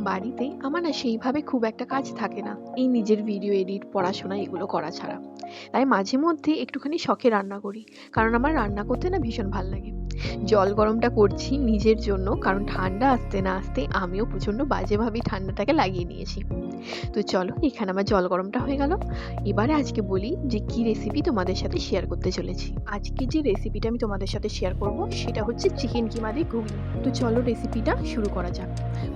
বাড়িতে আমার না সেইভাবে খুব একটা কাজ থাকে না, এই নিজের ভিডিও এডিট, পড়াশোনা এগুলো করা ছাড়া। তাই মাঝে মধ্যে একটুখানি শখে রান্না করি, কারণ আমার রান্না করতে না ভীষণ ভাল লাগে। জল গরমটা করছি নিজের জন্য, কারণ ঠান্ডা আসতে না আসতে আমিও প্রচণ্ড বাজেভাবেই ঠান্ডাটাকে লাগিয়ে নিয়েছি। তো চলো, এখানে আমার জল গরমটা হয়ে গেল। এবারে আজকে বলি যে কি রেসিপি তোমাদের সাথে শেয়ার করতে চলেছি। আজকে যে রেসিপিটা আমি তোমাদের সাথে শেয়ার করব সেটা হচ্ছে চিকেন কিমা দিয়ে ঘুগনি। তো চলো রেসিপিটা শুরু করা যাক।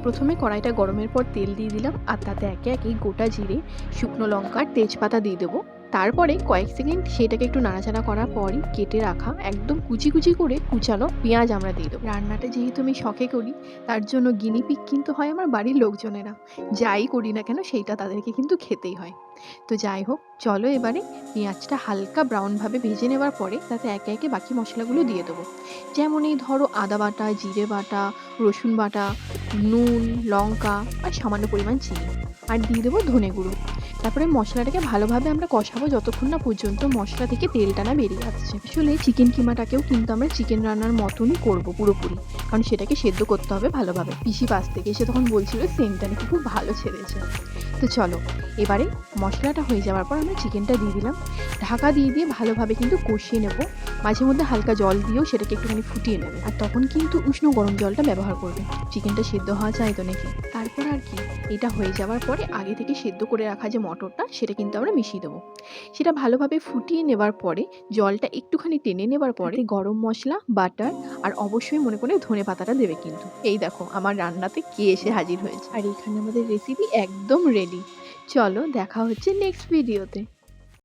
প্রথমে কড়াইটা গরমের পর তেল দিয়ে দিলাম, আর তাতে একে একে গোটা জিরে, শুকনো লঙ্কা আর তেজপাতা দিয়ে দেবো। তারপরে কয়েক সেকেন্ড সেটাকে একটু নাড়াচাড়া করার পরই কেটে রাখা একদম কুচি কুচি করে কুচানো পেঁয়াজ আমরা দিয়ে দেবো। রান্নাটা যেহেতু আমি শখে করি, তার জন্য গিনিপিগ কিন্তু হয় আমার বাড়ির লোকজনেরা। যাই করি না কেন সেইটা তাদেরকে কিন্তু খেতেই হয়। তো যাই হোক, চলো এবারে পেঁয়াজটা হালকা ব্রাউনভাবে ভেজে নেওয়ার পরে তাতে একে একে বাকি মশলাগুলো দিয়ে দেবো। যেমন এই ধরো আদা বাটা, জিরে বাটা, রসুন বাটা, নুন, লঙ্কা আর সামান্য পরিমাণ চিনি, আর দিয়ে দেবো ধনে গুঁড়ো। তারপরে মশলাটাকে ভালোভাবে আমরা কষাবো যতক্ষণ না পর্যন্ত মশলা থেকে তেলটা না বেরিয়ে আসছে। আসলে চিকেন কিমাটাকেও কিন্তু আমরা চিকেন রান্নার মতনই করবো পুরোপুরি, কারণ সেটাকে সেদ্ধ করতে হবে ভালোভাবে। পিসি পাশ থেকে এসে তখন বলছিল সেন্টটা নাকি খুব ভালো ছেড়েছে। তো চলো, এবারে মশলাটা হয়ে যাওয়ার পর আমরা চিকেনটা দিয়ে দিলাম। ঢাকা দিয়ে দিয়ে ভালোভাবে কিন্তু কষিয়ে নেব। মাঝে মধ্যে হালকা জল দিয়েও সেটাকে একটুখানি ফুটিয়ে নেবে, আর তখন কিন্তু উষ্ণ গরম জলটা ব্যবহার করবে। চিকেনটা সেদ্ধ হওয়া চাই তো নাকি। তারপর আর কি, এটা হয়ে যাওয়ার পরে আগে থেকে সেদ্ধ করে রাখা যে মটরটা সেটা কিন্তু আমরা মিশিয়ে দেবো। সেটা ভালোভাবে ফুটিয়ে নেবার পরে জলটা একটুখানি টেনে নেবার পরে গরম মশলা, বাটার আর অবশ্যই মনে করে ধনে পাতাটা দেবে কিন্তু। এই দেখো আমার রান্নাতে কে এসে হাজির হয়েছে, আর এখানে আমাদের রেসিপি একদম রেডি। চলো দেখা হচ্ছে নেক্সট ভিডিওতে।